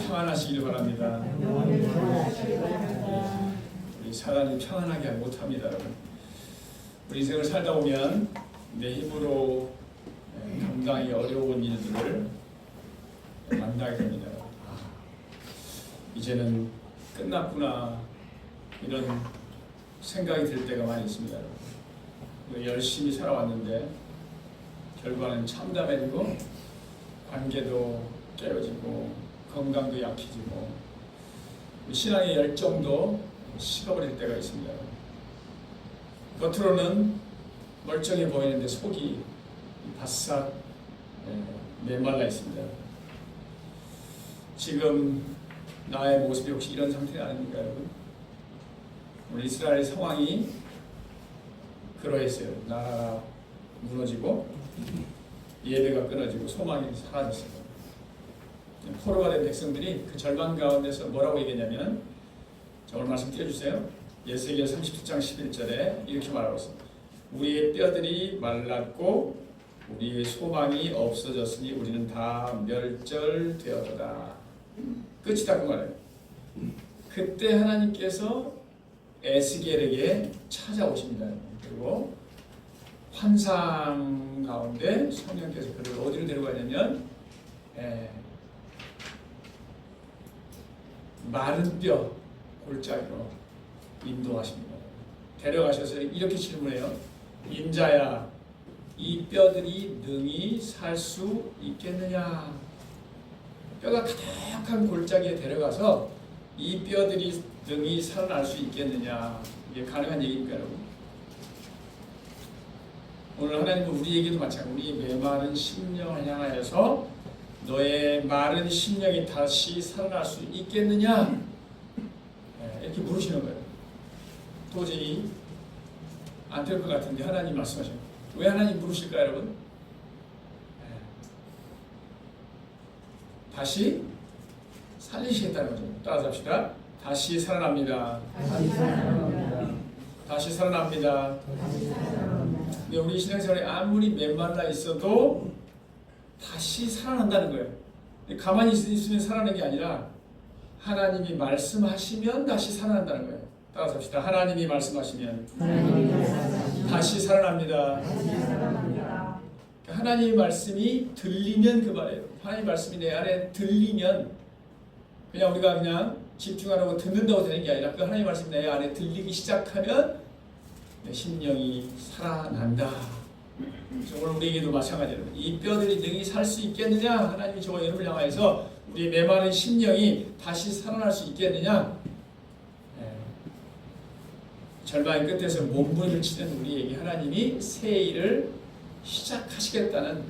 평안하시기를 바랍니다. 우리 사단이 평안하게 못합니다. 여러분. 우리 인생을 살다 보면 내 힘으로 감당이 어려운 일들을 만나게 됩니다. 이제는 끝났구나 이런 생각이 들 때가 많이 있습니다. 열심히 살아왔는데 결과는 참담해지고 관계도 깨어지고 건강도 약해지고 신앙의 열정도 식어버릴 때가 있습니다. 겉으로는 멀쩡해 보이는데 속이 바싹 메말라 있습니다. 지금 나의 모습이 혹시 이런 상태가 아닙니까, 여러분? 우리 이스라엘 상황이 그러했어요. 나라가 무너지고 예배가 끊어지고 소망이 사라졌어요. 포로가 된 백성들이 그 절망 가운데서 뭐라고 얘기했냐면, 자, 오늘 말씀 띄워주세요. 에스겔 37장 11절에 이렇게 말하고 있습니다. 우리의 뼈들이 말랐고 우리의 소망이 없어졌으니 우리는 다 멸절되었다. 끝이다 그 말이에요. 그때 하나님께서 에스겔에게 찾아오십니다. 그리고 환상 가운데 성령께서 그를 어디로 데려가냐면 마른 뼈 골짜기로 인도하십니다. 데려가셔서 이렇게 질문해요. 인자야, 이 뼈들이 능히 살 수 있겠느냐? 뼈가 가득한 골짜기에 데려가서 이 뼈들이 능히 살아날 수 있겠느냐? 이게 가능한 얘기입니까, 여러분? 오늘 하나님은 우리에게도 마찬가지로 우리 메마른 심령을 향하여서 너의 마른 심령이 다시 살아날 수 있겠느냐? 이렇게 물으시는 거예요. 도저히 안 될 것 같은데 하나님 말씀하셔요. 왜 하나님 물으실까요, 여러분? 다시 살리시겠다는 거죠. 따라서 합시다. 다시 살아납니다. 다시 살아납니다. 근데 우리 신앙생활에 아무리 메말라 있어도 다시 살아난다는 거예요. 가만히 있으면 살아나는 게 아니라 하나님이 말씀하시면 다시 살아난다는 거예요. 따라서 합시다. 하나님이 말씀하시면 다시 살아납니다. 하나님의 말씀이 들리면 그 말이에요. 하나님의 말씀이 내 안에 들리면 그냥 우리가 그냥 집중하라고 듣는다고 되는 게 아니라 그 하나님의 말씀이 내 안에 들리기 시작하면 내 심령이 살아난다. 오늘 우리에게도 마찬가지로 이 뼈들이 능히 살 수 있겠느냐? 하나님이 저와 여러분을 향하여서 우리 메마른 심령이 다시 살아날 수 있겠느냐? 절망의 끝에서 몸부림을 치는 우리에게 하나님이 새 일을 시작하시겠다는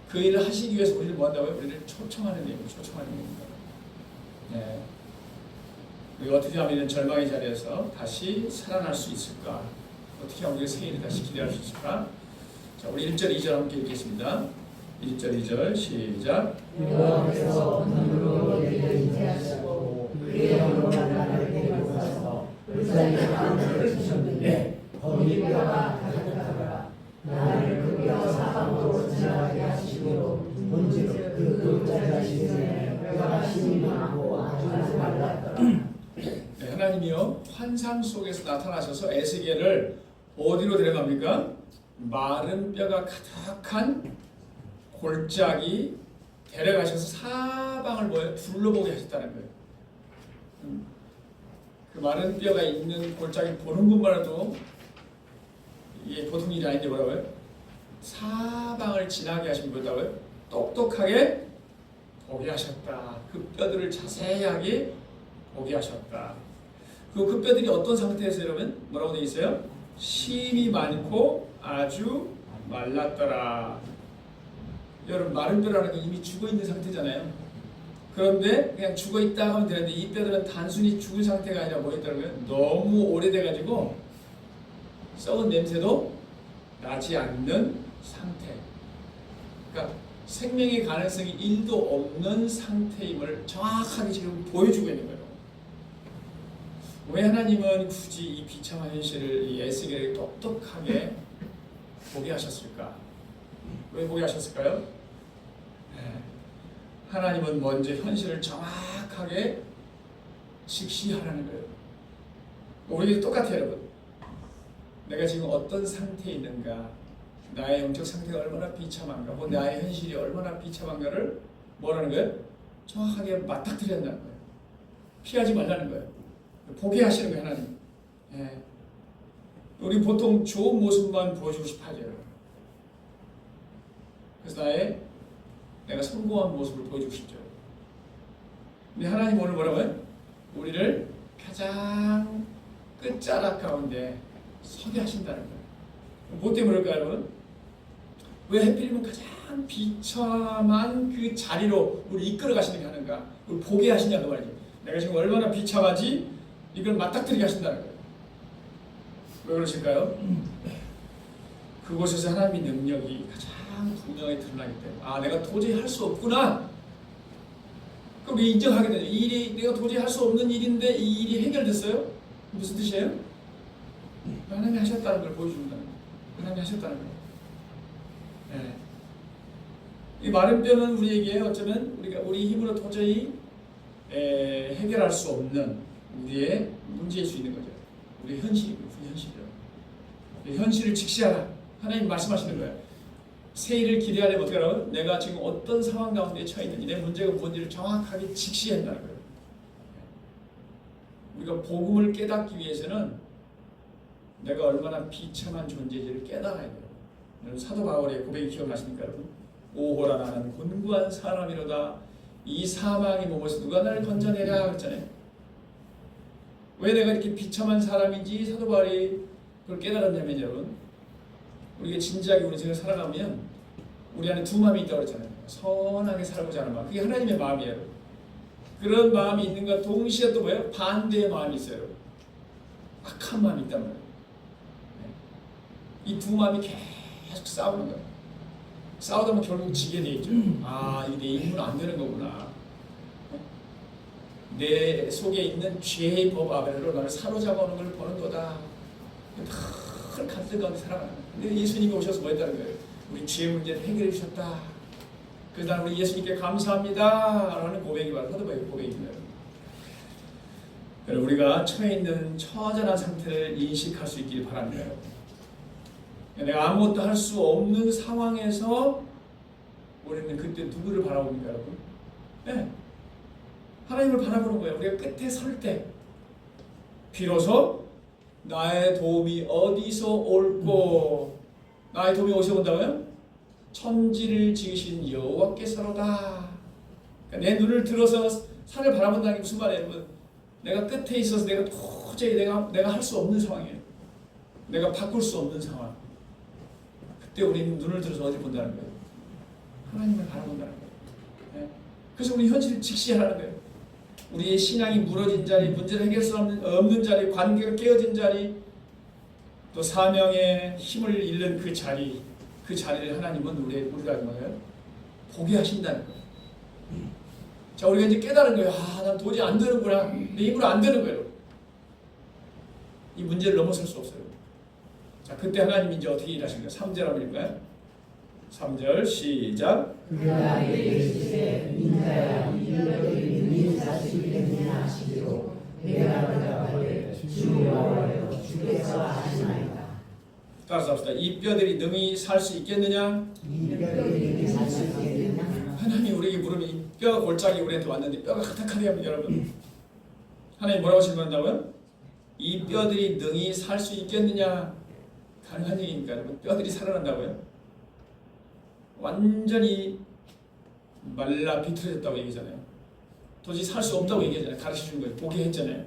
그 일을 하시기 위해서 우리를 뭐한다고요? 우리를 초청하는 내용입니다. 초청하는 내용입니다. 우리 어떻게 하면 이런 절망의 자리에서 다시 살아날 수 있을까? 어떻게 하면 우리가 새 일을 다시 기대할 수 있을까? 자, 우리 1절, 2절 함께 읽겠습니다. 1절, 2절 시작. 여호와께서 눈으로 너희를 인도하시고 그의 영으로 나를 데리고 가서 불쌍히 가운데를 주셨는데 거기 뼈가 가득하더라. 나를 그 뼈 사방으로 지나가게 하시기로 본즉 그 골짜기가 시즌에 뼈가 힘이 많고 아주 말랐더라. 네, 하나님이요 환상 속에서 나타나셔서 에스겔을 어디로 데려갑니까? 마른 뼈가 가득한 골짜기 데려가셔서 사방을 뭐예요? 둘러보게 하셨다는 거예요. 그 마른 뼈가 있는 골짜기 보는 것만 해도 이게 보통 일이 아닌데 뭐라고요? 사방을 지나게 하신 거다고요? 똑똑하게 보게 하셨다. 그 뼈들을 자세하게 보게 하셨다. 그 뼈들이 어떤 상태에서 여러분 뭐라고 되어 있어요? 힘이 많고 아주 말랐더라. 여러분 마른 뼈라는 건 이미 죽어있는 상태잖아요. 그런데 그냥 죽어있다 하면 되는데 이 뼈들은 단순히 죽은 상태가 아니라 뭐였더라고요? 너무 오래돼가지고 썩은 냄새도 나지 않는 상태. 그러니까 생명의 가능성이 1도 없는 상태임을 정확하게 지금 보여주고 있는 거예요. 왜 하나님은 굳이 이 비참한 현실을 이 에스겔에게 똑똑하게 보게 하셨을까? 왜 보게 하셨을까요? 하나님은 먼저 현실을 정확하게 직시하라는 거예요. 우리도 똑같아요, 여러분. 내가 지금 어떤 상태에 있는가, 나의 영적 상태가 얼마나 비참한가, 뭐 나의 현실이 얼마나 비참한가를 뭐라는 거예요? 정확하게 맞닥뜨려야 한다는 거예요. 피하지 말라는 거예요. 보게 하시는 거예요, 하나님. 예. 우리 보통 좋은 모습만 보여주고 싶어 하죠. 그래서 내가 성공한 모습을 보여주고 싶죠. 근데 하나님 오늘 뭐라고요? 우리를 가장 끝자락 가운데 서게 하신다는 거예요. 뭐 때문에 그럴까요, 여러분? 왜 하필이면 가장 비참한 그 자리로 우리 이끌어 가시는 게 하는가? 우리 보게 하시냐고 말이죠. 내가 지금 얼마나 비참하지? 이걸 맞닥뜨리게 하신다는 거예요. 왜 그러실까요? 그곳에서 하나님의 능력이 가장 분명히 드러나기 때문에, 아, 내가 도저히 할 수 없구나. 그럼 우리 인정하게 되죠. 이 일이 내가 도저히 할 수 없는 일인데 이 일이 해결됐어요? 무슨 뜻이에요? 하나님이 하셨다는 걸 보여준다는 거예요. 하나님이 하셨다는 거예요. 이 마른 뼈는 우리에게 어쩌면 우리 힘으로 도저히 해결할 수 없는 우리의 문제일 수 있는 거죠. 우리 현실이고, 현실이요. 현실을 직시하라. 하나님 말씀하시는 거예요. 새 일을 기대하려면 어떻게 하라고요? 내가 지금 어떤 상황 가운데 처해 있는지, 내 문제가 뭔지를 정확하게 직시한다는 거예요. 우리가 복음을 깨닫기 위해서는 내가 얼마나 비참한 존재인지를 깨달아야 돼요. 여러분, 사도 바울의 고백이 기억나십니까, 여러분? 오호라, 나는 곤고한 사람이로다. 이 사망의 몸에서 누가 나를 건져내랴 그랬잖아요. 왜 내가 이렇게 비참한 사람인지 사도 바울이 그걸 깨달았냐면, 여러분, 우리가 진지하게 우리 생을 살아가면 우리 안에 두 마음이 있다고 그랬잖아요. 선하게 살고자 하는 마음, 그게 하나님의 마음이에요. 그런 마음이 있는가 동시에 또 뭐예요? 반대의 마음이 있어요. 악한 마음이 있단 말이에요. 이 두 마음이 계속 싸우는 거예요. 싸우다 보면 결국 지게 돼 있죠. 아, 이게 내 힘으로 안 되는 거구나. 내 속에 있는 죄의 법 아벨로 나를 사로잡아 오는 걸 보는 거다. 큰 감정 가운데 살아가는 거예요. 근데 예수님이 오셔서 뭐 했다는 거예요? 우리 죄 문제를 해결해 주셨다. 그래서 나는 우리 예수님께 감사합니다 라는 고백이 바로 사도바울의 고백입니다. 우리가 처해 있는 처절한 상태를 인식할 수 있길 바랍니다. 내가 아무것도 할 수 없는 상황에서 우리는 그때 누구를 바라봅니까, 여러분? 네. 하나님을 바라보는 거예요. 우리가 끝에 설 때 비로소 나의 도움이 어디서 올꼬? 나의 도움이 어디서 온다고요? 천지를 지으신 여호와께서로다. 그러니까 내 눈을 들어서 산을 바라본다는 게 무슨 말이에요, 여러분? 내가 끝에 있어서 내가 도저히 내가 할 수 없는 상황이에요. 내가 바꿀 수 없는 상황. 그때 우리는 눈을 들어서 어디 본다는 거예요? 하나님을 바라본다는 거예요. 네? 그래서 우리 현실을 직시하라는 거예요. 우리의 신앙이 무너진 자리, 문제를 해결할 수 없는 자리, 관계가 깨어진 자리, 또 사명의 힘을 잃는 그 자리를 하나님은 우리가 뭐예요? 보게 하신다는 거예요. 자, 우리가 이제 깨달은 거예요. 아, 난 도저히 안 되는구나. 내 힘으로 안 되는 거예요. 이 문제를 넘어설 수 없어요. 자, 그때 하나님이 이제 어떻게 일하신가요? 3절 한번 읽을까요? 3절 시작. 그가 이르시되 인자야 이들이 능히 살 수 있겠느냐 하시기로 내가 대답하되 주 여호와여 주께서 아시나이다. 따라서 합시다. 이 뼈들이 능히 살 수 있겠느냐? 이 뼈들이 능히 살 수 있겠느냐? 하나님이 우리에게 물으면 이 뼈 골짜기 우리한테 왔는데 뼈가 가득하게 합니다, 여러분. 하나님 뭐라고 질문한다고요? 이 뼈들이 능히 살 수 있겠느냐? 가능한 얘기입니까, 여러분? 뼈들이 살아난다고요? 완전히 말라 비틀어졌다고 얘기잖아요. 도저히 살 수 없다고 얘기하잖아요. 가르쳐준 거예요. 보게 했잖아요.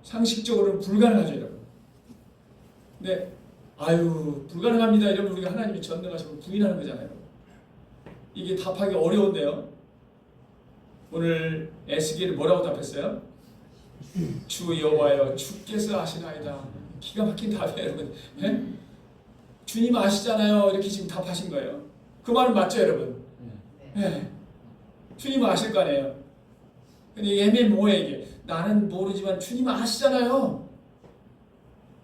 상식적으로는 불가능하죠, 여러분. 근데 아유 불가능합니다 이러면 우리가 하나님이 전능하시고 부인하는 거잖아요. 이게 답하기 어려운데요. 오늘 에스겔이 뭐라고 답했어요? 주 여호와여 주께서 아시나이다. 기가 막힌 답이에요, 여러분. 네? 주님 아시잖아요. 이렇게 지금 답하신 거예요. 그 말은 맞죠, 여러분? 네. 주님 아실 거 아니에요. 근데 예매 뭐예요, 이게? 나는 모르지만 주님 아시잖아요.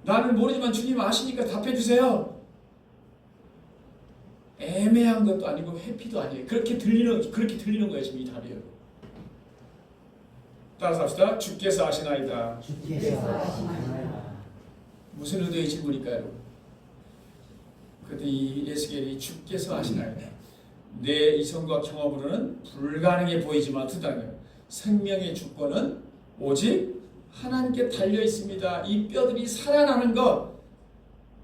나는 모르지만 주님 아시니까 답해 주세요. 애매한 것도 아니고 회피도 아니에요. 그렇게 들리는 거예요. 지금 이 답이에요. 따라서 합시다. 주께서 아시나이다. 주께서 아시나이다. 무슨 의도의 질문일까요? 그때 이 에스겔이 주께서 아시나이다. 내 이성과 경험으로는 불가능해 보이지만 듣다는 거예요. 생명의 주권은 오직 하나님께 달려 있습니다. 이 뼈들이 살아나는 것,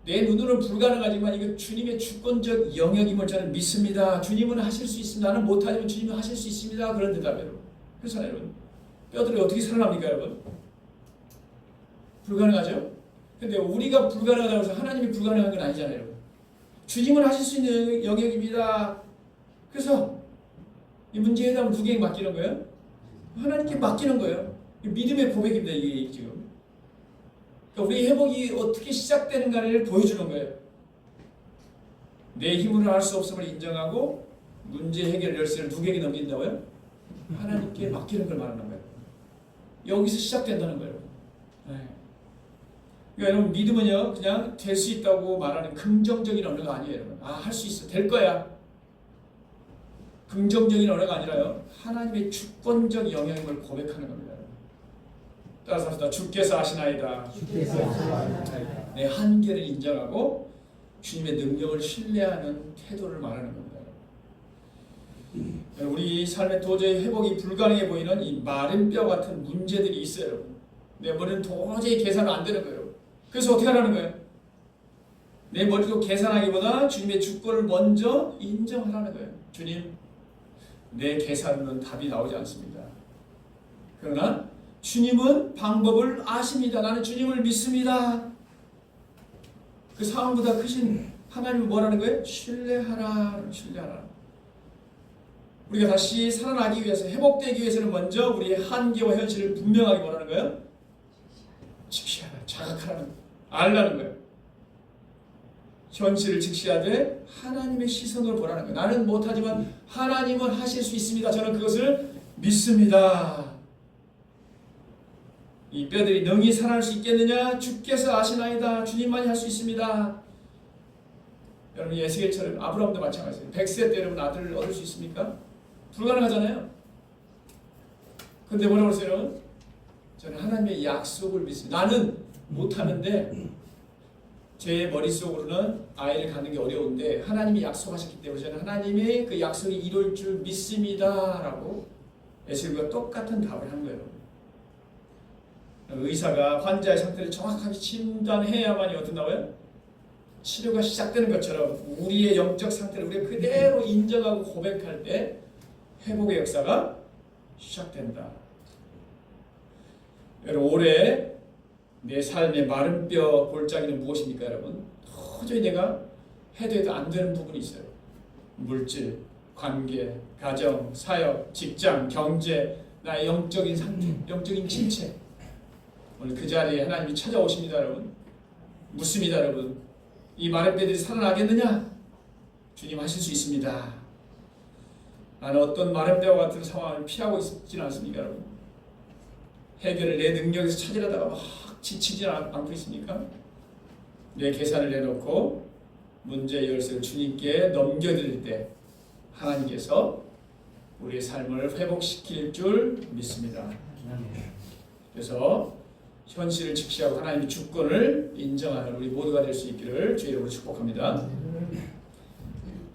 내 눈으로는 불가능하지만 이거 주님의 주권적 영역임을 저는 믿습니다. 주님은 하실 수 있습니다. 나는 못하지만 주님은 하실 수 있습니다. 그런 대답이에요. 그렇잖아요, 여러분. 뼈들이 어떻게 살아납니까, 여러분? 불가능하죠? 근데 우리가 불가능하다고 해서 하나님이 불가능한 건 아니잖아요, 여러분. 주님은 하실 수 있는 영역입니다. 그래서 이 문제 해답을 누구에게 맡기는 거예요? 하나님께 맡기는 거예요. 믿음의 고백입니다, 이게 지금. 그러니까 우리 회복이 어떻게 시작되는가를 보여주는 거예요. 내 힘으로 할 수 없음을 인정하고 문제 해결 열쇠를 누구에게 넘긴다고요? 하나님께 맡기는 걸 말하는 거예요. 여기서 시작된다는 거예요. 네. 그러니까 여러분 믿음은요 그냥 될 수 있다고 말하는 긍정적인 언어가 아니에요. 여러분. 할 수 있어, 될 거야. 긍정적인 언어가 아니라요 하나님의 주권적 영역임을 고백하는 겁니다. 따라서 합시다. 주께서 아시나이다. 주께서 아시나이다. 내 한계를 인정하고 주님의 능력을 신뢰하는 태도를 말하는 겁니다. 우리 삶에 도저히 회복이 불가능해 보이는 이 마른 뼈 같은 문제들이 있어요. 내 머리는 도저히 계산 안 되는 거예요. 그래서 어떻게 하라는 거예요? 내 머리로 계산하기보다 주님의 주권을 먼저 인정하라는 거예요. 주님, 내 계산으로는 답이 나오지 않습니다. 그러나 주님은 방법을 아십니다. 나는 주님을 믿습니다. 그 상황보다 크신 하나님을 뭐라는 거예요? 신뢰하라. 신뢰하라. 우리가 다시 살아나기 위해서, 회복되기 위해서는 먼저 우리의 한계와 현실을 분명하게 뭐라는 거예요? 직시하라. 자각하라는 거예요. 알라는 거예요. 현실을 직시하되 하나님의 시선으로 보라는 거예요. 나는 못하지만 하나님은 하실 수 있습니다. 저는 그것을 믿습니다. 이 뼈들이 능히 살아날 수 있겠느냐? 주께서 아시나이다. 주님만이 할 수 있습니다. 여러분 에스겔처럼 아브라함도 마찬가지예요. 100세 때 여러분 아들을 얻을 수 있습니까? 불가능하잖아요. 근데 뭐라고 그랬어요, 여러분? 저는 하나님의 약속을 믿습니다. 나는 못하는데 제 머릿속으로는 아이를 갖는 게 어려운데 하나님이 약속하셨기 때문에 저는 하나님의 그 약속이 이룰 줄 믿습니다. 라고 에스겔과 똑같은 답을 한 거예요. 의사가 환자의 상태를 정확하게 진단해야만이 어떤다고요? 치료가 시작되는 것처럼 우리의 영적 상태를 우리가 그대로 인정하고 고백할 때 회복의 역사가 시작된다. 여러분 올해 내 삶의 마른 뼈 골짜기는 무엇입니까, 여러분? 도저히 내가 해도 안 되는 부분이 있어요. 물질, 관계, 가정, 사역, 직장, 경제, 나의 영적인 상태, 영적인 침체. 오늘 그 자리에 하나님이 찾아오십니다, 여러분. 묻습니다, 여러분. 이 마른 뼈들이 살아나겠느냐? 주님 하실 수 있습니다. 나는 어떤 마른 뼈와 같은 상황을 피하고 있지는 않습니까, 여러분? 해결을 내 능력에서 찾으려다가 막 지치지 않고 있습니까? 내 계산을 내놓고 문제 열쇠를 주님께 넘겨드릴 때 하나님께서 우리의 삶을 회복시킬 줄 믿습니다. 그래서 현실을 직시하고 하나님의 주권을 인정하는 우리 모두가 될 수 있기를 주의 이름으로 축복합니다.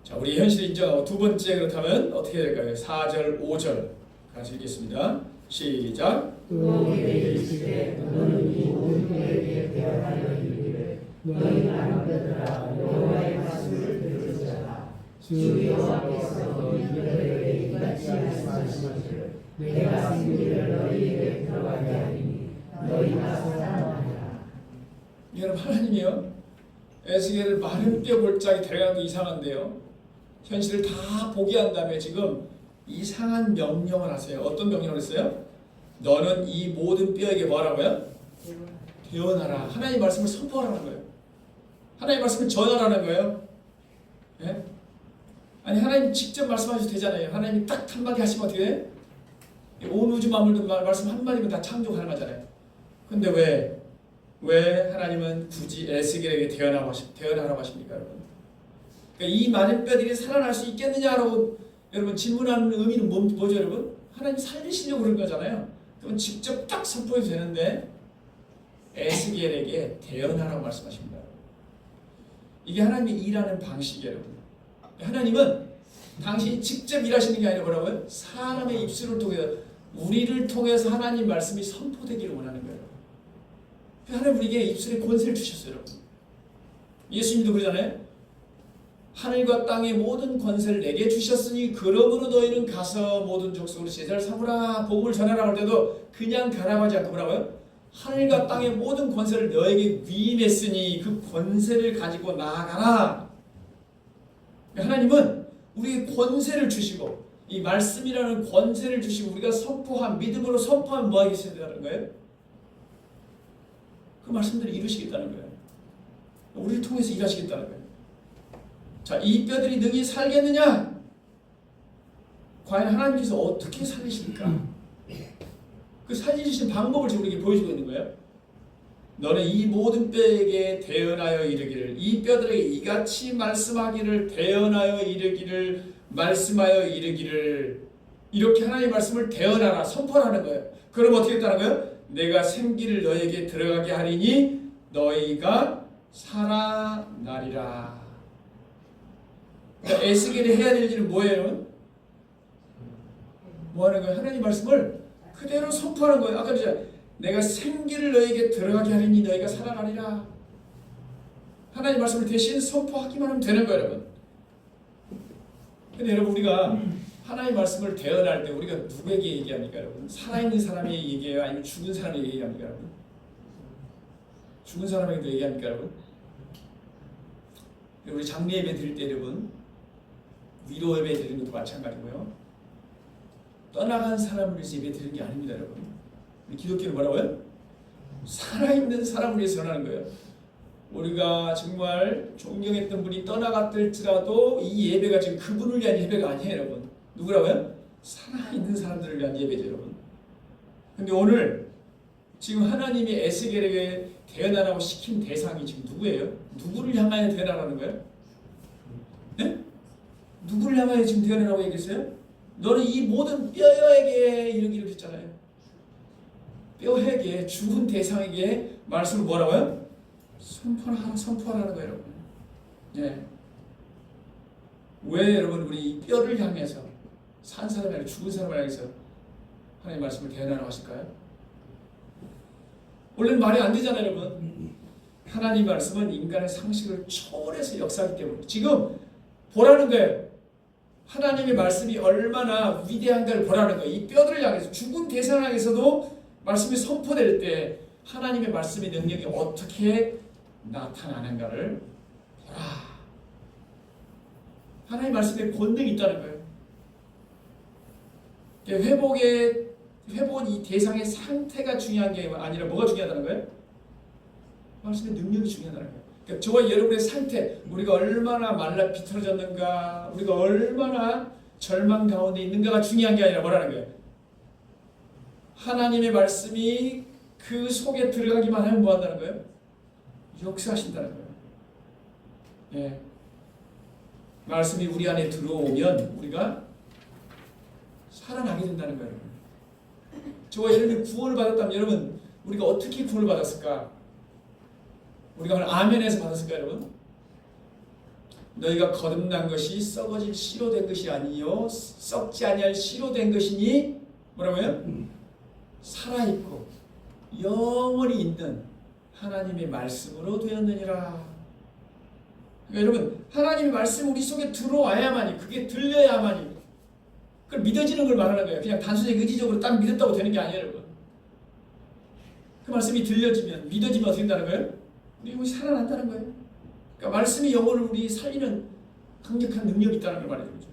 자, 우리 현실을 인정하고 두 번째 그렇다면 어떻게 해야 될까요? 4절, 5절 같이 읽겠습니다. 시작. 또 내게 이르시되 너는 이 모든 뼈에게 대하여 이르기를 너희 마른 뼈들아 여호와의 말씀을 들으시라. 주 여호와께서 너희 뼈들에게 이같이 말씀하시기를 내가 생기를 너희에게 들어가게 하리니 너희가 살아나리라. 여러분 하나님이요 에스겔을 마른 뼈 골짜기 데려가는 게 이상한데요. 현실을 다 포기한 다음에 지금 이상한 명령을 하세요. 어떤 명령을 했어요? 너는 이 모든 뼈에게 뭐하라고요? 대언하라. 하나님 말씀을 선포하라는 거예요. 하나님 말씀을 전하라는 거예요. 예? 아니 하나님 직접 말씀하셔도 되잖아요. 하나님이 딱 한마디 하시면 어떻게 돼? 온 우주 만물도 말씀 한마디면 다 창조 가능하잖아요. 근데 왜 하나님은 굳이 에스겔에게 대언하라고 하십니까, 여러분? 그러니까 이 마른 뼈들이 살아날 수 있겠느냐라고 여러분 질문하는 의미는 뭐죠, 여러분? 하나님 살리시려고 그런 거잖아요. 그럼 직접 딱 선포해도 되는데 에스겔에게 대언하라고 말씀하십니다. 이게 하나님이 일하는 방식이에요, 여러분. 하나님은 당신이 직접 일하시는 게 아니라 뭐라고요? 사람의 입술을 통해서, 우리를 통해서 하나님 말씀이 선포되기를 원하는 거예요. 하나님 우리에게 입술에 권세를 주셨어요, 여러분. 예수님도 그러잖아요. 하늘과 땅의 모든 권세를 내게 주셨으니 그러므로 너희는 가서 모든 족속으로 제자를 삼으라. 복음을 전하라 할 때도 그냥 가라고 하지 않고 뭐라고요? 하늘과 땅의 모든 권세를 너에게 위임했으니 그 권세를 가지고 나아가라. 하나님은 우리에게 권세를 주시고, 이 말씀이라는 권세를 주시고, 우리가 선포한, 믿음으로 선포하면 뭐 하겠다는 거예요? 그 말씀들을 이루시겠다는 거예요. 우리를 통해서 일하시겠다는 거예요. 자, 이 뼈들이 능히 살겠느냐? 과연 하나님께서 어떻게 살리십니까? 그 살리신 방법을 지금 우리에게 보여주고 있는 거예요. 너는 이 모든 뼈에게 대언하여 이르기를, 이 뼈들에게 이같이 말씀하기를, 대언하여 이르기를, 말씀하여 이르기를, 이렇게 하나님의 말씀을 대언하라, 선포하는 거예요. 그럼 어떻게 했다는 거예요? 내가 생기를 너에게 들어가게 하리니 너희가 살아나리라. 그러니까 에스겔이 해야 될 일은 뭐예요? 뭐 하는 거예요? 하나님 말씀을 그대로 선포하는 거예요. 아까 전에 내가 생기를 너에게 들어가게 하리니 너희가 살아나리라. 하나님 말씀을 대신 선포하기만 하면 되는 거예요, 여러분. 근데 여러분, 우리가 하나님 말씀을 대언할 때 우리가 누구에게 얘기합니까, 여러분? 살아있는 사람에게 얘기해요? 아니면 죽은 사람에게 얘기합니까, 여러분? 죽은 사람에게 얘기합니까, 여러분? 우리 장례 예배 드릴 때 여러분, 위로 예배 드리는 것도 마찬가지고요. 떠나간 사람을 위해서 예배 드리는 게 아닙니다, 여러분. 우리 기독교는 뭐라고요? 살아있는 사람을 위해서 전하는 거예요. 우리가 정말 존경했던 분이 떠나갔을지라도 이 예배가 지금 그분을 위한 예배가 아니에요, 여러분. 누구라고요? 살아있는 사람들을 위한 예배죠, 여러분. 근데 오늘 지금 하나님이 에스겔에게 대언하라고 시킨 대상이 지금 누구예요? 누구를 향하여 대언하라는 거예요? 네? 누구를 향하여 지금 대언하라고 얘기했어요? 너는 이 모든 뼈에게 이르기를 했잖아요. 뼈에게, 죽은 대상에게 말씀을 뭐라고요? 선포하라는 거예요, 여러분. 예. 왜 여러분 우리 뼈를 향해서, 산 사람이 아니라 죽은 사람을 향해서 하나님 말씀을 대언하라고 하실까요? 원래는 말이 안 되잖아요, 여러분. 하나님 말씀은 인간의 상식을 초월해서 역사하기 때문에 지금 보라는 거예요. 하나님의 말씀이 얼마나 위대한가를 보라는 거예요. 이 뼈들을 향해서, 죽은 대상을 향해서도 말씀이 선포될 때 하나님의 말씀의 능력이 어떻게 나타나는가를 보라. 하나님의 말씀에 권능이 있다는 거예요. 회복은 이 대상의 상태가 중요한 게 아니라 뭐가 중요하다는 거예요? 말씀의 능력이 중요하다는 거예요. 그러니까 저와 여러분의 상태, 우리가 얼마나 말라 비틀어졌는가, 우리가 얼마나 절망 가운데 있는가가 중요한 게 아니라 뭐라는 거예요? 하나님의 말씀이 그 속에 들어가기만 하면 뭐 한다는 거예요? 역사하신다는 거예요. 예. 말씀이 우리 안에 들어오면 우리가 살아나게 된다는 거예요. 저와 여러분이 구원을 받았다면 여러분, 우리가 어떻게 구원을 받았을까? 우리가 오늘 아멘에서 받았을까요, 여러분? 너희가 거듭난 것이 썩어질 씨로 된 것이 아니요 썩지 아니할 씨로 된 것이니 뭐라고요? 살아있고 영원히 있는 하나님의 말씀으로 되었느니라. 그러니까 여러분, 하나님의 말씀이 우리 속에 들어와야만이, 그게 들려야만이, 그걸 믿어지는 걸 말하는 거예요. 그냥 단순히 의지적으로 딱 믿었다고 되는 게 아니에요, 여러분. 그 말씀이 들려지면, 믿어지면 어떻게 된다는 거예요? 우리 영혼이 살아난다는 거예요. 그러니까 말씀이 영혼을 우리 살리는 강력한 능력이 있다는 걸 말해주는 거죠.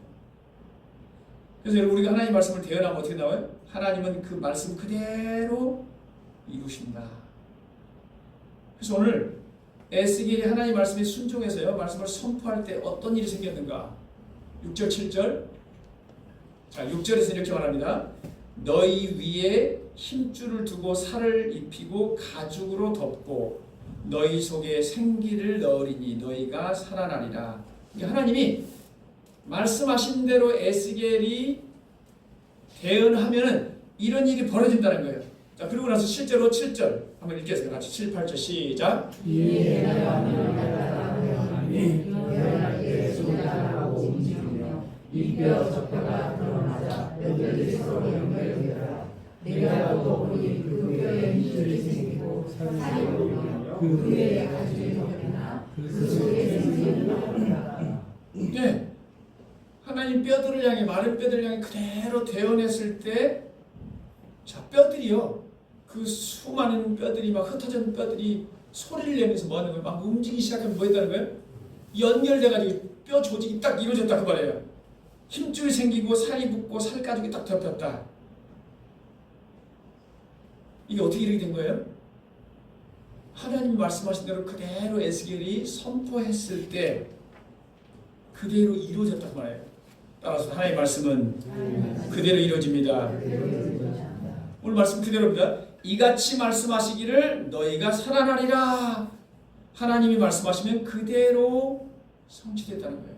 그래서 여러분, 우리가 하나님 말씀을 대언하면 어떻게 나와요? 하나님은 그 말씀 그대로 이루십니다. 그래서 오늘 에스겔이 하나님 말씀에 순종해서요, 말씀을 선포할 때 어떤 일이 생겼는가? 6절 7절. 자, 6절에서 이렇게 말합니다. 너희 위에 힘줄을 두고 살을 입히고 가죽으로 덮고 너희 속에 생기를 넣으리니 너희가 살아나리라. 하나님이 말씀하신 대로 에스겔이 대언하면은 이런 일이 벌어진다는 거예요. 자, 그리고 나서 실제로 7절 한번 읽겠습니다. 같이 7, 8절 시작. 이에 내가 왕을 따라 하나님이 대언하기에 소리하고 움직이며 이 뼈 저 뼈가 드러나자 뼈들이 서로 연결되더라. 내가 보고 보니 그 뼈에 힘줄이 생기고 살이 오르며 그 위에 가죽이 덮이나 그 속에 생기는 나오더라. 네, 하나님 뼈들을 향해 마른 뼈들을 향해 그대로 대언했을 때, 자 뼈들이요, 그 수많은 뼈들이 막 흩어진 뼈들이 소리를 내면서 뭐 하는 거예요? 막 움직이기 시작하면 뭐 했다는 거예요? 연결돼가지고 뼈 조직이 딱 이루어졌다 그 말이에요. 힘줄이 생기고 살이 붙고 살 가죽이 딱 덮였다. 이게 어떻게 이렇게 된 거예요? 하나님 말씀하신 대로 그대로 에스겔이 선포했을 때 그대로 이루어졌단 말이에요. 따라서 하나님의 말씀은 그대로 이루어집니다. 오늘 말씀 그대로입니다. 이같이 말씀하시기를 너희가 살아나리라. 하나님이 말씀하시면 그대로 성취됐다는 거예요.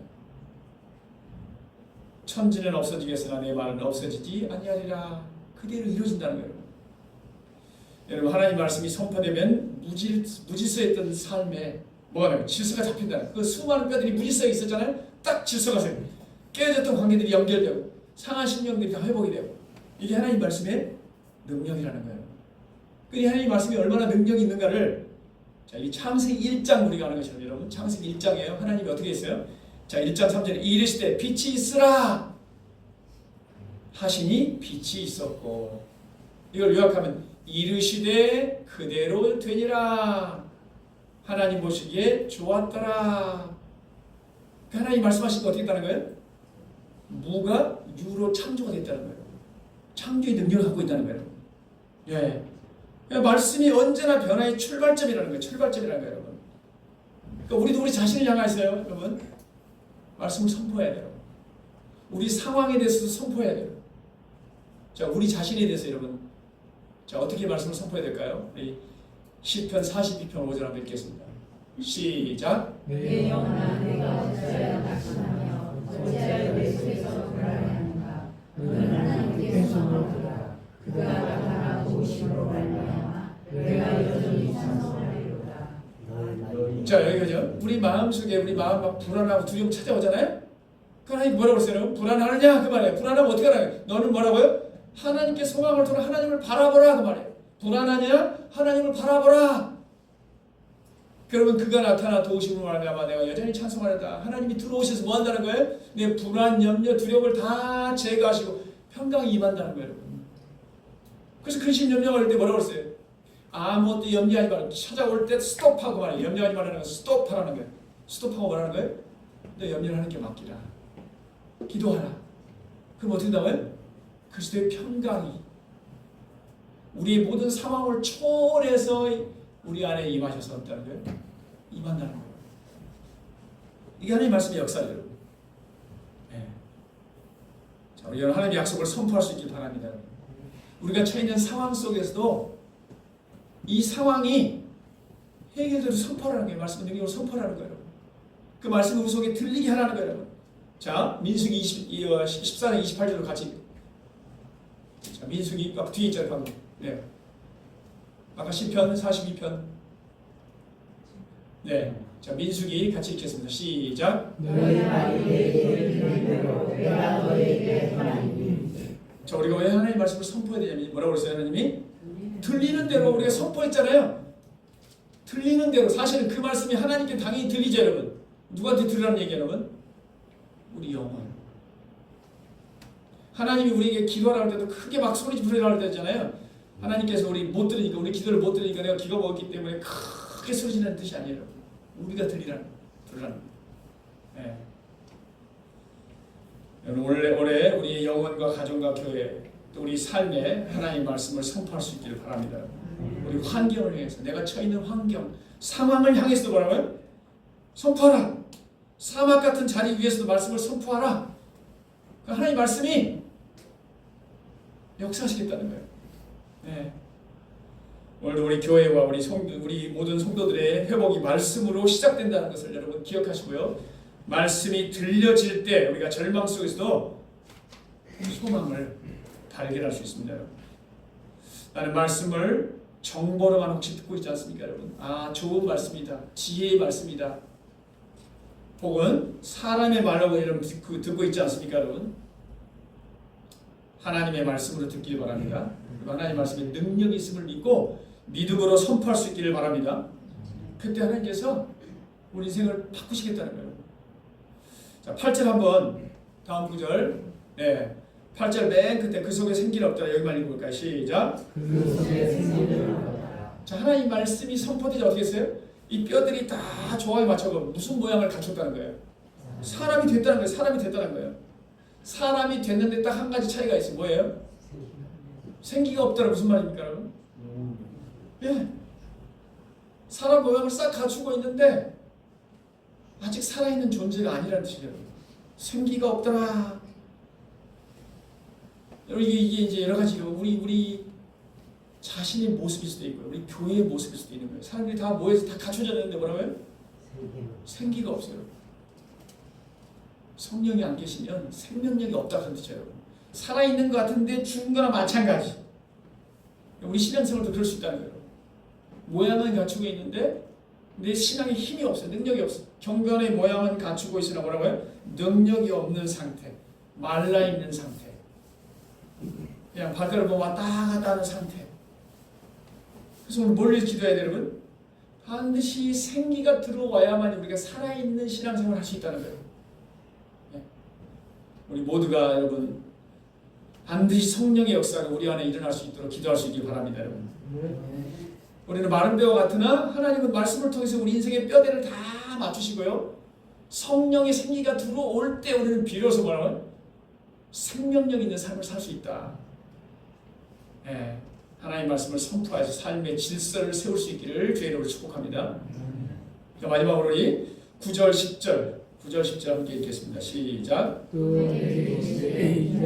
천지는 없어지겠으나 내 말은 없어지지 아니하리라. 그대로 이루어진다는 거예요. 여러분, 하나님 말씀이 선포되면 무질서했던 삶에 뭐가 나요? 질서가 잡힌다. 그 수많은 뼈들이 무질서에 있었잖아요. 딱 질서가 생겨. 깨졌던 관계들이 연결되고 상한 심령들이 다 회복이 되고, 이게 하나님 말씀의 능력이라는 거예요. 그 하나님 말씀이 얼마나 능력이 있는가를, 자, 이 창세기 1장 우리가 아는 것처럼, 여러분 창세기 1장이에요. 하나님이 어떻게 했어요? 자, 1장 3절에 이르시되 빛이 있으라 하시니 빛이 있었고, 이걸 요약하면 이르시되 그대로 되니라. 하나님 보시기에 좋았더라. 하나님 말씀하신 거 어떻게 했다는 거예요? 무가 유로 창조가 됐다는 거예요. 창조의 능력을 갖고 있다는 거예요. 예. 그러니까 말씀이 언제나 변화의 출발점이라는 거예요. 출발점이라는 거예요, 여러분. 그러니까 우리도 우리 자신을 향해서요, 여러분, 말씀을 선포해야 돼요. 우리 상황에 대해서도 선포해야 돼요. 자, 우리 자신에 대해서 여러분, 자, 어떻게 말씀을 선포해야 될까요? 우리 시편 42편 5절 한번 읽겠습니다. 시작. 내 영혼아 내가 어찌하여 낙심하며 어찌하여 내 속에서 불안해하는가. 너는 하나님께 소망하라. 그가 나타나 도우심으로 말미암아 내가 여전히 찬송하리로다. 자, 여기가죠. 우리 마음속에 우리 마음 막 불안하고 두려움 찾아오잖아요. 그 하나님 뭐라고 그랬어요? 불안하느냐 그 말이에요. 불안하면 어떻게 하나요? 너는 뭐라고요? 하나님께 소망을 두라. 하나님을 바라보라 그 말이에요. 불안하냐? 하나님을 바라보라. 그러면 그가 나타나 도우심으로 말미암아 내가 여전히 찬송하리로다. 하나님이 들어오셔서 뭐 한다는 거예요? 내 불안, 염려, 두려움을 다 제거하시고 평강이 임한다는 거예요. 그래서 근심 염려할 때 뭐라고 그랬어요? 아무것도 염려하지 말고, 찾아올 때 스톱하고 말이에요. 염려하지 말라는 건 스톱하라는 거예요. 스톱하고 뭐라는 거예요? 너 염려를 하는 게 맡기라. 기도하라. 그럼 어떻게 나와요? 그리스도의 평강이 우리의 모든 상황을 초월해서 우리 안에 임하셔서 없다는 거예요. 임한다는 거예요. 이게 하나님의 말씀의 역사예요, 여러분. 네. 자, 우리는 하나님의 약속을 선포할 수 있길 바랍니다. 우리가 처해 있는 상황 속에서도 이 상황이 해결되도록 선포하라는 거예요. 말씀의 능력으로 선포하라는 거예요. 그 말씀을 우리 속에 들리게 하라는 거예요, 여러분. 자, 민수기 14장 28절로 같이. 자, 민수기 막 뒤에 있잖아요, 방금. 네. 아까 시편 42편. 네. 자, 민수기 같이 읽겠습니다. 시작. 너희 말이 내게 들리는 대로 내가 너희에게 하나님이. 자, 우리가 왜 하나님의 말씀을 선포해야 되냐면 뭐라고 그랬어요, 하나님이? 들리는 대로 우리가 선포했잖아요. 들리는 대로. 사실은 그 말씀이 하나님께 당연히 들리죠, 여러분. 누구한테 들으라는 얘기예요, 여러분? 우리 영혼. 하나님이 우리에게 기도하라 할 때도 크게 막 소리 부르라 할 때잖아요. 하나님께서 우리 못 들으니까, 우리 기도를 못 들으니까 내가 기가 먹었기 때문에 크게 소리 지르는 뜻이 아니에요. 우리가 들으라는 거예요. 네. 올해 우리의 영혼과 가정과 교회, 또 우리 삶에 하나님의 말씀을 선포할 수 있기를 바랍니다. 우리 환경을 향해서, 내가 처해 있는 환경, 상황을 향해서도 뭐라고요? 선포하라. 사막 같은 자리 위에서도 말씀을 선포하라. 하나님의 말씀이 역사하시겠다는 거예요. 네. 오늘도 우리 교회와 우리 모든 성도들의 회복이 말씀으로 시작된다는 것을 여러분 기억하시고요. 말씀이 들려질 때 우리가 절망 속에서도 소망을 발견할 수 있습니다. 나는 말씀을 정보로만 혹시 듣고 있지 않습니까, 여러분? 아, 좋은 말씀이다. 지혜의 말씀이다. 혹은 사람의 말로 이런 듣고 있지 않습니까, 여러분? 하나님의 말씀으로 듣기를 바랍니다. 그리고 하나님의 말씀에 능력이 있음을 믿고 믿음으로 선포할 수 있기를 바랍니다. 그때 하나님께서 우리 인생을 바꾸시겠다는 거예요. 자, 8절 한번 다음 구절. 네. 8절 맨 끝에 그 속에 생기는 없더라. 여기만 읽어볼까요? 시작. 그 속에 생기는 없더라. 자, 하나님 말씀이 선포되지 어떻게 했어요? 이 뼈들이 다 조화에 맞춰서 무슨 모양을 갖췄다는 거예요? 사람이 됐다는 거예요. 사람이 됐다는 거예요. 사람이 됐는데 딱 한 가지 차이가 있어요. 뭐예요? 생기가 없다는 무슨 말입니까, 여러분? 예. 사람 모양을 싹 갖추고 있는데 아직 살아있는 존재가 아니라는 뜻이에요. 생기가 없더라. 여러분, 이게 이제 여러 가지로 우리 자신의 모습일 수도 있고요. 우리 교회의 모습일 수도 있는 거예요. 사람들이 다 모여서 다 갖춰졌는데 뭐라고요? 생기가 없어요. 성령이 안 계시면 생명력이 없다는 뜻이에요. 살아있는 것 같은데 죽은 거나 마찬가지. 우리 신앙생활도 그럴 수 있다는 거예요. 모양은 갖추고 있는데 내 신앙에 힘이 없어요. 능력이 없어요. 경건의 모양은 갖추고 있으나 뭐라고요? 능력이 없는 상태. 말라있는 상태. 그냥 바다를 보면 왔다 갔다 하는 상태. 그래서 오늘 뭘 위해서 기도해야 돼요, 여러분? 반드시 생기가 들어와야만 우리가 살아있는 신앙생활을 할 수 있다는 거예요. 네. 우리 모두가 여러분 반드시 성령의 역사가 우리 안에 일어날 수 있도록 기도할 수 있길 바랍니다, 여러분. 우리는 마른 뼈와 같으나 하나님은 말씀을 통해서 우리 인생의 뼈대를 다 맞추시고요. 성령의 생기가 들어올 때 우리는 비로소 뭐라고요? 생명력 있는 삶을 살 수 있다. 예, 하나님의 말씀을 선포해서 삶의 질서를 세울 수 있기를 주의 이름으로 축복합니다. 자, 마지막으로 이 9절 10절 함께 읽겠습니다. 시작. 또 내게 이르되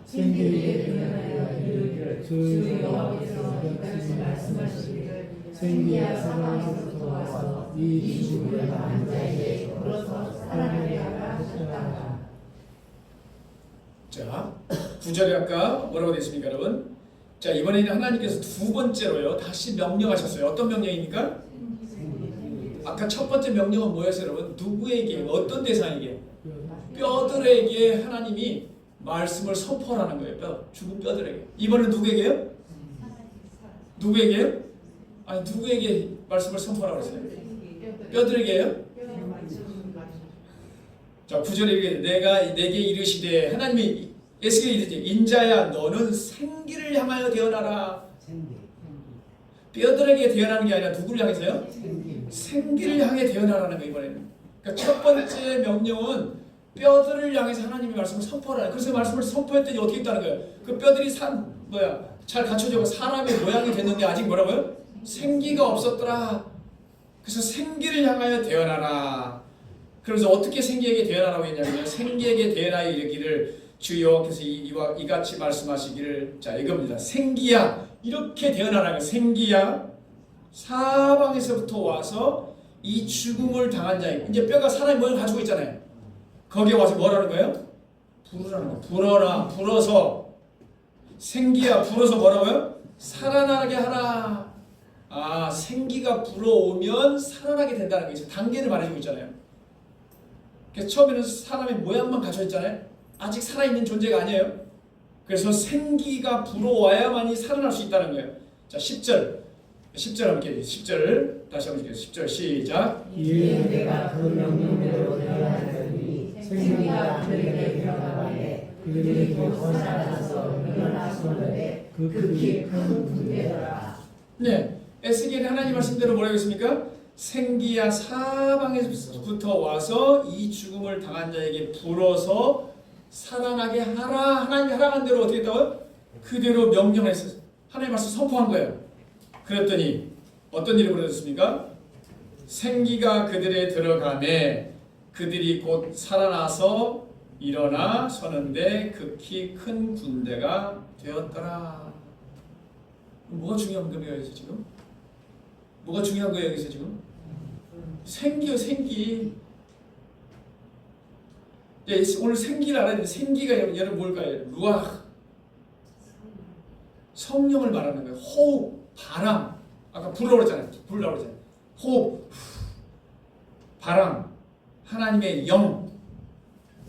생기게 되어 이르기를 주 여호와께서 이같이 말씀하시기를 생기야 사방에서부터 와서 이 죽음을 당한 자에게 불어서 살아나게 하라 하셨다. 자, 9절에 아까 뭐라고 됐습니까, 여러분? 자, 이번에는 하나님께서 두 번째로요 다시 명령하셨어요. 어떤 명령입니까? 아까 첫 번째 명령은 뭐였어요, 여러분? 누구에게, 어떤 대상에게? 뼈들에게 하나님이 말씀을 선포하라는 거예요. 죽은 뼈들에게. 이번엔 누구에게요? 누구에게요? 아니, 누구에게 말씀을 선포하라고 했어요? 뼈들에게요? 자, 9절에 이르되 내게 이르시되 하나님이 에스겔에 이르지 인자야 너는 생기를 향하여 태어나라. 뼈들에게 태어나는 게 아니라 누구를 향해서요? 생기를 향해 태어나라는 거예요, 이번에는. 그러니까 첫 번째 명령은 뼈들을 향해서 하나님의 말씀을 선포하라. 그래서 말씀을 선포했더니 어떻게 했다는 거예요? 그 뼈들이 잘 갖춰져 사람의 모양이 됐는데 아직 뭐라고요? 생기가 없었더라. 그래서 생기를 향하여 태어나라. 그래서 어떻게 생기에게 태어나라고 했냐면요. 생기에게 태어나여 이르기를 주 여호와께서 이같이 말씀하시기를, 자, 이겁니다. 생기야, 이렇게 태어나라는 거예요. 생기야, 사방에서부터 와서 이 죽음을 당한 자에게, 이제 뼈가 사람의 모양을 가지고 있잖아요. 거기에 와서 뭐라는 거예요? 부르라는 거예요. 불어라, 불어서. 생기야, 불어서 뭐라고요? 살아나게 하라. 아, 생기가 불어오면 살아나게 된다는 거예요. 단계를 말해주고 있잖아요. 그래서 처음에는 사람의 모양만 가져 있잖아요. 아직 살아있는 존재가 아니에요. 그래서 생기가 불어와야만이 살아날 수 있다는 거예요. 자, 10절 함께 10절 다시 한번 읽겠습니다. 10절 시작. 이에 내가 그 명령대로 태어나더니 생기가 그에게 들어가매 그들이 곧 살아나서 일어나서는데 극히 큰 군대더라. 네, 에스겔이 하나님 말씀대로 뭐라고 했습니까? 생기야 사방에서부터 와서 이 죽음을 당한 자에게 불어서 살아나게 하라. 하나님이 하라는 대로 어떻게 했다고요? 그대로 명령했어요. 하나님 말씀 선포한 거예요. 그랬더니 어떤 일이 벌어졌습니까? 생기가 그들에 들어가매 그들이 곧 살아나서 일어나 서는데 극히 큰 군대가 되었더라. 뭐가 중요한 겁니까 여기서 지금? 뭐가 중요한 거예요 여기서 지금? 생기요, 생기. 예, 오늘 생기를 알아야 되는데 생기가 여러분 뭘까요? 루아흐. 성령을 말하는 거예요. 호흡, 바람. 아까 불라고 그랬잖아요. 불라고 그랬잖아요. 호흡, 바람, 하나님의 영.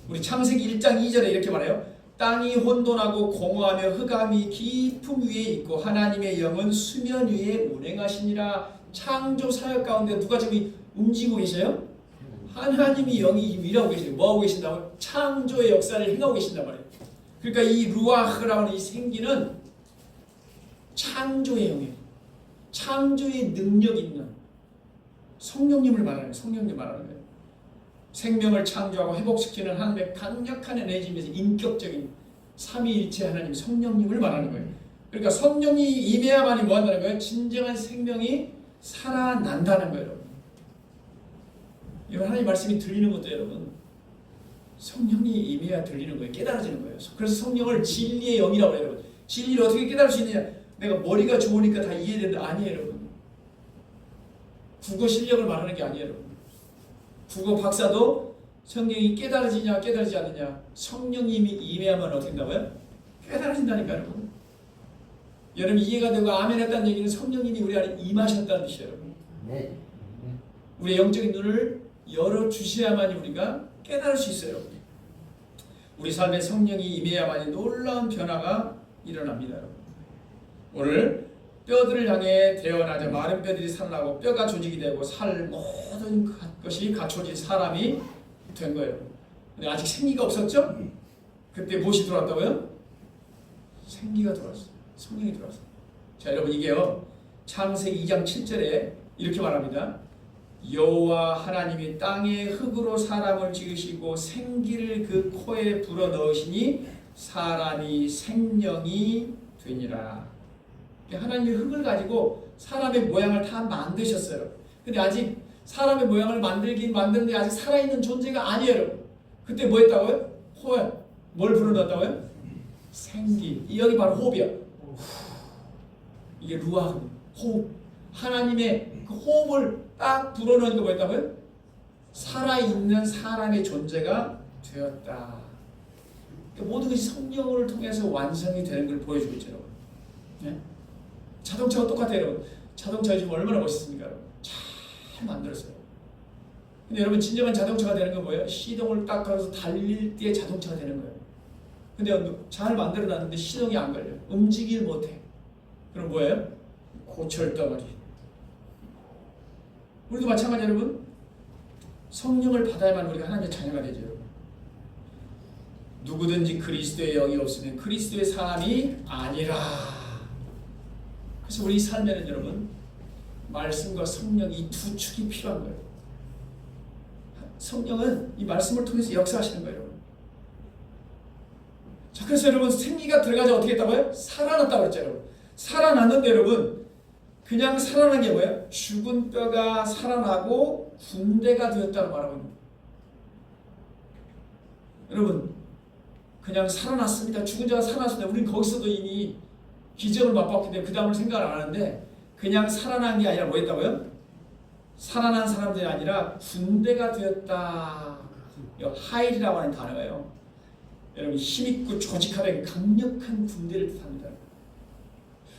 우리 창세기 1장 2절에 이렇게 말해요. 땅이 혼돈하고 공허하며 흑암이 깊음 위에 있고 하나님의 영은 수면 위에 운행하시니라. 창조 사역 가운데 누가 지금 움직이고 계세요? 하나님이 영이 일하고 계세요. 뭐하고 계신다고요? 창조의 역사를 행하고 계신단 말이에요. 그러니까 이 루아흐라고 하는 이 생기는 창조의 영이에요. 창조의 능력 있는 성령님을 말하는 거예요. 성령님 말하는 거예요. 생명을 창조하고 회복시키는 하나님의 강력한 에너지면서 인격적인 삼위일체 하나님 성령님을 말하는 거예요. 그러니까 성령이 임해야만이 뭐 한다는 거예요? 진정한 생명이 살아난다는 거예요. 여러분. 이런 하나님 말씀이 들리는 것도 여러분 성령이 임해야 들리는 거예요. 깨달아지는 거예요. 그래서 성령을 진리의 영이라고 해요. 여러분. 진리를 어떻게 깨달을 수 있느냐? 내가 머리가 좋으니까 다 이해된다. 아니에요, 여러분. 국어 실력을 말하는 게 아니에요, 여러분. 국어 박사도 성경이 깨달아지냐 깨달아지지 않느냐 성령님이 임해야만 어떻게 된다고요? 깨달아진다니까요, 여러분. 여러분 이해가 되고 아멘 했다는 얘기는 성령님이 우리 안에 임하셨다는 뜻이에요, 여러분. 네. 우리의 영적인 눈을 열어주셔야만이 우리가 깨달을 수 있어요, 여러분. 우리 삶에 성령이 임해야만이 놀라운 변화가 일어납니다, 여러분. 오늘 뼈들을 향해 태어나자 마른 뼈들이 살아나고 뼈가 조직이 되고 살 모든 것이 갖춰진 사람이 된 거예요. 근데 아직 생기가 없었죠? 그때 무엇이 들어왔다고요? 생기가 들어왔어요. 성령이 들어왔어요. 자, 여러분 이게요. 창세기 2장 7절에 이렇게 말합니다. 여호와 하나님이 땅의 흙으로 사람을 지으시고 생기를 그 코에 불어넣으시니 사람이 생명이 되니라. 하나님이 흙을 가지고 사람의 모양을 다 만드셨어요. 근데 아직 사람의 모양을 만들긴 만드는데 아직 살아있는 존재가 아니에요. 그때 뭐 했다고요? 호흡. 뭘 불어넣었다고요? 생기. 여기 바로 호흡이야. 이게 루아흐. 호흡. 하나님의 그 호흡을 딱 불어넣으니까 뭐 했다고요? 살아있는 사람의 존재가 되었다. 모든 것이 성령을 통해서 완성이 되는 걸 보여주고 있죠, 여러분. 네? 자동차가 똑같아요, 여러분. 자동차 지금 얼마나 멋있습니까, 여러분? 잘 만들었어요. 근데 여러분 진정한 자동차가 되는 건 뭐예요? 시동을 딱 걸어서 달릴 때 자동차가 되는 거예요. 근데 잘 만들어놨는데 시동이 안 걸려. 움직이질 못해. 그럼 뭐예요? 고철덩어리. 우리도 마찬가지 여러분. 성령을 받아야만 우리가 하나님의 자녀가 되죠, 여러분. 누구든지 그리스도의 영이 없으면 그리스도의 사람이 아니라. 그래서 우리 삶에는 여러분 말씀과 성령 이 두 축이 필요한 거예요. 성령은 이 말씀을 통해서 역사하시는 거예요, 여러분. 자, 그래서 여러분 생기가 들어가자 어떻게 했다고요? 살아났다고 그랬죠, 여러분. 살아났는데 여러분 그냥 살아난 게 뭐예요? 죽은 뼈가 살아나고 군대가 되었다고 말하고 있는 거예요. 여러분 그냥 살아났습니다. 죽은 자가 살아났습니다. 우리는 거기서도 이미 기적을 맛봤기 때문에 그 다음을 생각을 안 하는데 그냥 살아난 게 아니라 뭐 했다고요? 살아난 사람들이 아니라 군대가 되었다. 하일이라고 하는 단어예요. 여러분 힘있고 조직하게 강력한 군대를 뜻합니다.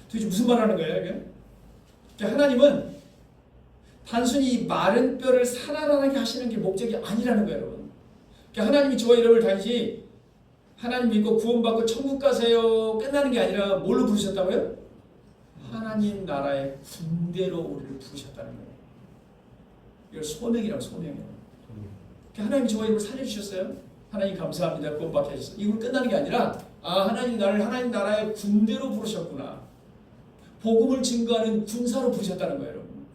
도대체 무슨 말 하는 거예요? 이게? 그러니까 하나님은 단순히 마른 뼈를 살아나게 하시는 게 목적이 아니라는 거예요, 여러분. 그러니까 하나님이 저와 여러분을 단지 하나님 믿고 구원받고 천국 가세요 끝나는 게 아니라 뭘로 부르셨다고요? 하나님 나라의 군대로 우리를 부르셨다는 거예요. 이걸 소명이라고 소명이에요. 그러니까 하나님이 저와 여러분을 살려주셨어요. 하나님 감사합니다. 구원받게 하셨어요. 이걸 끝나는 게 아니라 하나님 나를 하나님 나라의 군대로 부르셨구나. 복음을 증거하는 군사로 부르셨다는 거예요, 여러분.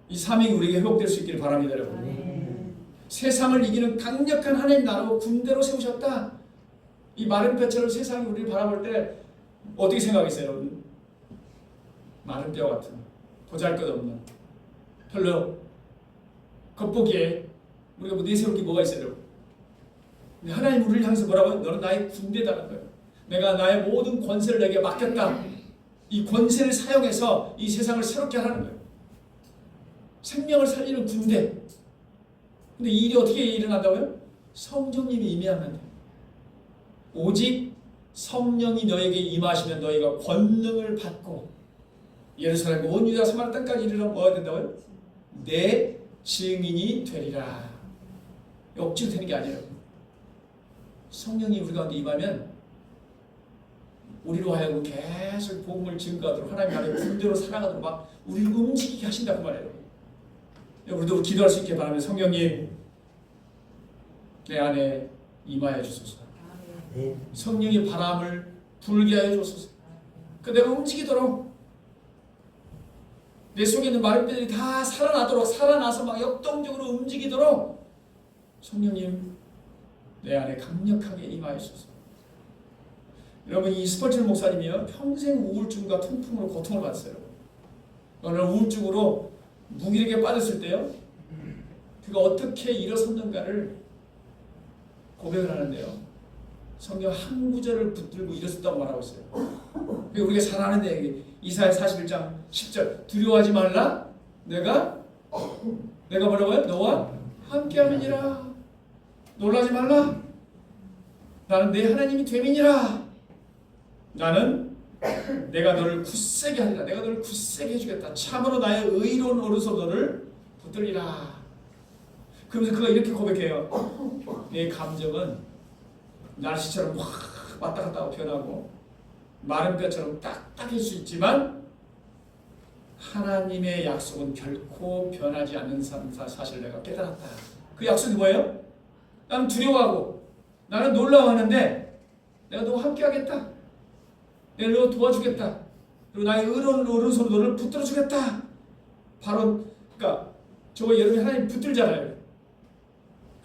이 사명이 우리에게 회복될 수 있기를 바랍니다, 여러분. 세상을 이기는 강력한 하나님 나라로 군대로 세우셨다. 이 마른 뼈처럼 세상이 우리를 바라볼 때 어떻게 생각하겠어요, 여러분? 마른 뼈 같은, 보잘것없는, 별로 겉보기에 우리가 뭐 내세울 게 뭐가 있어요, 여러분? 근데 하나님 우리를 향해서 뭐라고요? 너는 나의 군대다는 거예요. 내가 나의 모든 권세를 내게 맡겼다. 이 권세를 사용해서 이 세상을 새롭게 하라는 거예요. 생명을 살리는 군대. 근데 이 일이 어떻게 일어난다고요? 성령님이 임하면 돼요. 오직 성령이 너에게 임하시면 너희가 권능을 받고 예루살렘 온 유다 사마리아 땅까지 이르러 뭐가 된다고요? 내 증인이 되리라. 억지로 되는 게 아니에요. 성령이 우리 가운데 임하면 우리로 하여금 계속 복음을 증거하도록 하나님 안에 군대로 살아가도록 막 우리를 움직이게 하신다고 말해요. 우리도 기도할 수 있게 바라면 성령님 내 안에 임하여 주소서. 성령의 바람을 불게 하여 주소서. 그 내가 움직이도록 내 속에 있는 마른 뼈들이 다 살아나도록 살아나서 막 역동적으로 움직이도록 성령님 내 안에 강력하게 임하여 주소서. 여러분 이 스펄전 목사님이요 평생 우울증과 통풍으로 고통을 받았어요. 오늘 우울증으로 무기력에 빠졌을 때요 그가 어떻게 일어섰는가를 고백을 하는데요 성경 한 구절을 붙들고 일어섰다고 말하고 있어요. 우리가 잘 아는 내용이 이사야 41장 10절 두려워하지 말라 내가 뭐라고요? 너와 함께함이니라. 놀라지 말라 나는 내 하나님이 됨이니라. 나는 내가 너를 굳세게 하리라. 내가 너를 굳세게 해주겠다. 참으로 나의 의로운 오른손 너를 붙들리라. 그러면서 그가 이렇게 고백해요. 내 감정은 날씨처럼 확 왔다 갔다 변하고 마른 뼈처럼 딱딱할 수 있지만 하나님의 약속은 결코 변하지 않는 사실을 내가 깨달았다. 그 약속이 뭐예요? 나는 두려워하고 나는 놀라워하는데 내가 너와 함께하겠다. 내가 너 도와주겠다. 그리고 나의 의로운 오른손으로 너를 붙들어주겠다. 바로 그러니까 저거 여러분이 하나님 붙들잖아요.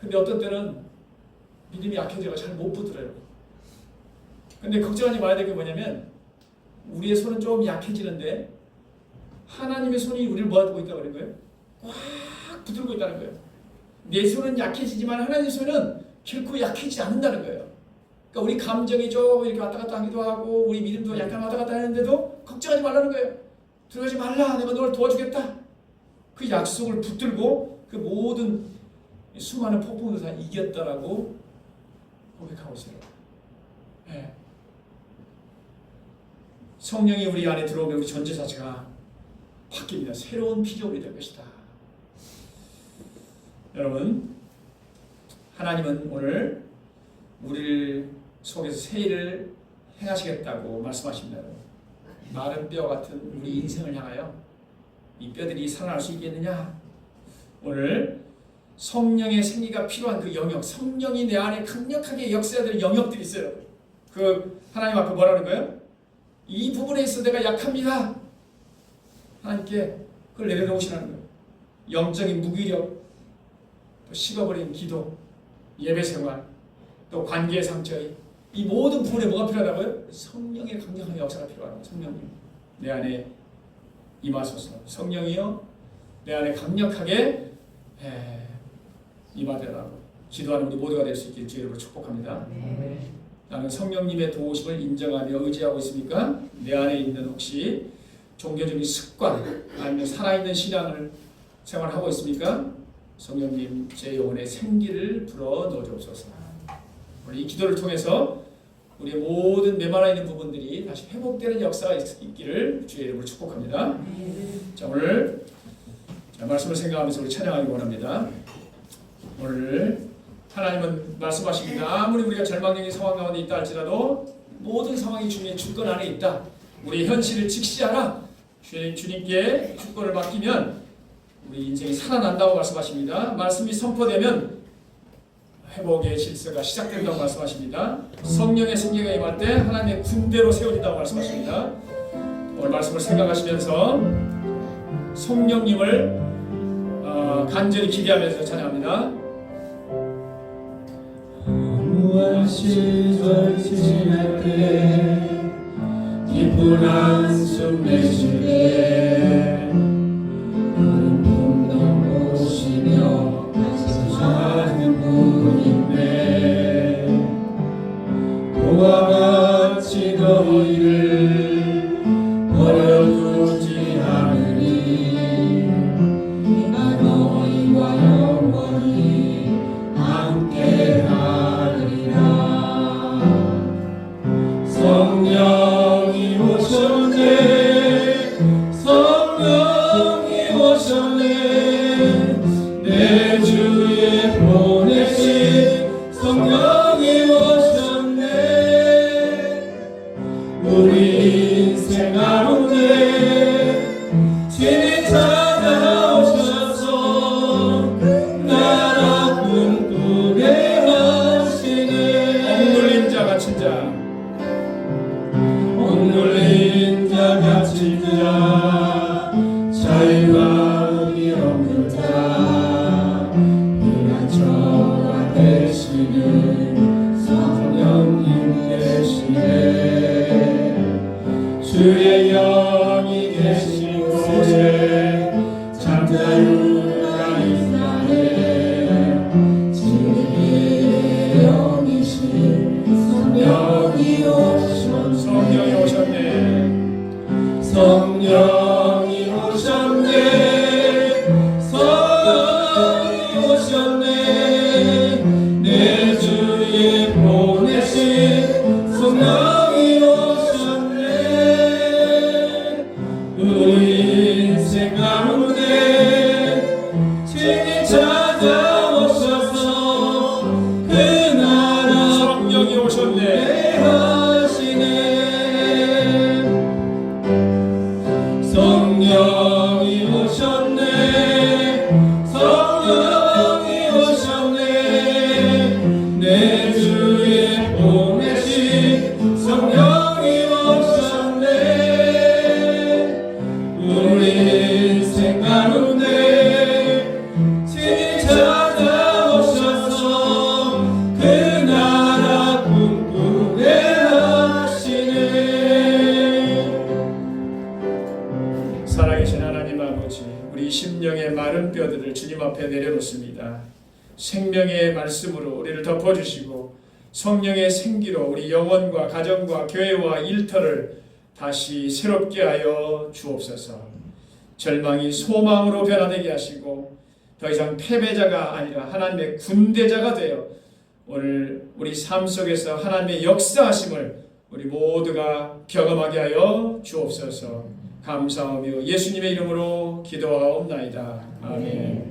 근데 어떤 때는 믿음이 약해져서 잘 못 붙들어요. 근데 걱정하지 말아야 될 게 뭐냐면 우리의 손은 좀 약해지는데 하나님의 손이 우리를 모아두고 있다고 그런 거예요. 꽉 붙들고 있다는 거예요. 내 손은 약해지지만 하나님의 손은 결코 약해지지 않는다는 거예요. 그러니까 우리 감정이 좀 이렇게 왔다 갔다 하기도 하고 우리 믿음도 약간 왔다 갔다 하는데도 걱정하지 말라는 거예요. 두려워하지 말라. 내가 너를 도와주겠다. 그 약속을 붙들고 그 모든 수많은 폭풍을 다 이겼다라고 고백하고 있어요. 네. 성령이 우리 안에 들어오면 우리 전제 자체가 바뀝니다. 새로운 피조물이 될 것이다. 여러분 하나님은 오늘 우리를 속에서 새 일을 행하시겠다고 말씀하십니다. 마른 뼈 같은 우리 인생을 향하여 이 뼈들이 살아날 수 있겠느냐? 오늘 성령의 생기가 필요한 그 영역, 성령이 내 안에 강력하게 역사해야 될 영역들이 있어요. 그 하나님 앞에 뭐라는 거예요? 이 부분에 있어 내가 약합니다. 하나님께 그걸 내려놓으시라는 거예요. 영적인 무기력, 또 식어버린 기도, 예배생활, 또 관계의 상처, 이 모든 부분에 뭐가 필요하다고요? 성령의 강력한 역사가 필요하다고. 성령님 내 안에 임하소서. 성령이여 내 안에 강력하게 임하되라고 기도하는 우리 모두가 될 수 있길 주의 이름으로 축복합니다. 나는 성령님의 도우심을 인정하며 의지하고 있습니까? 내 안에 있는 혹시 종교적인 습관 아니면 살아있는 신앙을 생활하고 있습니까? 성령님 제 영혼에 생기를 불어 넣어주옵소서. 우리 이 기도를 통해서 우리의 모든 메말라 있는 부분들이 다시 회복되는 역사가 있기를 주의 이름으로 축복합니다. 자, 오늘 말씀을 생각하면서 우리 찬양하기 원합니다. 오늘 하나님은 말씀하십니다. 아무리 우리가 절망적인 상황 가운데 있다 할지라도 모든 상황이 주님의 주권 안에 있다. 우리의 현실을 직시하라. 주님께 주권을 맡기면 우리 인생이 살아난다고 말씀하십니다. 말씀이 선포되면 회복의 질서가 시작된다고 말씀하십니다. 성령의 생기가 임할 때 하나님의 군대로 세워진다고 말씀하십니다. 오늘 말씀을 생각하시면서 성령님을 간절히 기대하면서 찬양합니다. 무한 시절 지날 때 기쁜 한숨 내쉴 때 나는 풍덩 오시며 사는 분인데 그와 같이 너희를 버려두지 않으니 오셨네. 우리 인생 가운데 주님 찾아오셔서 나라 꿈꾸게 하시네. 억눌린 자 갇힌 자 억눌린 자 갇힌 자 자유함이 없는 자 피난처가 되시는 성령님 계시네. 주의 영이 계신 곳에 잠자유가 있나네. 주의 영이신 성령이 오셨네. 성령이 오셨네. 성령이 오셨네. 성령이 오셨네. 내 주에 보내신 성령이 오셨네. 우리 인생 가운데 주님 찾아오셔서 그 나라 성령이 오셨네. 하시네. 성령이 오셨네. 성령이 오셨네. 내 주에 보내신 성령이 오셨네. 우리 인생 가운데 주님 찾아오셔서 그 나라 꿈꾸게 하시네. 살아계신 하나님 아버지, 우리 심령의 마른 뼈들을 주님 앞에 내려놓습니다. 생명의 말씀으로 우리를 덮어주시고 성령의 생기로 우리 영혼과 가정과 교회와 일터를 다시 새롭게 하여 주옵소서. 절망이 소망으로 변화되게 하시고 더 이상 패배자가 아니라 하나님의 군대자가 되어 오늘 우리 삶 속에서 하나님의 역사하심을 우리 모두가 경험하게 하여 주옵소서. 감사하며 예수님의 이름으로 기도하옵나이다. 아멘.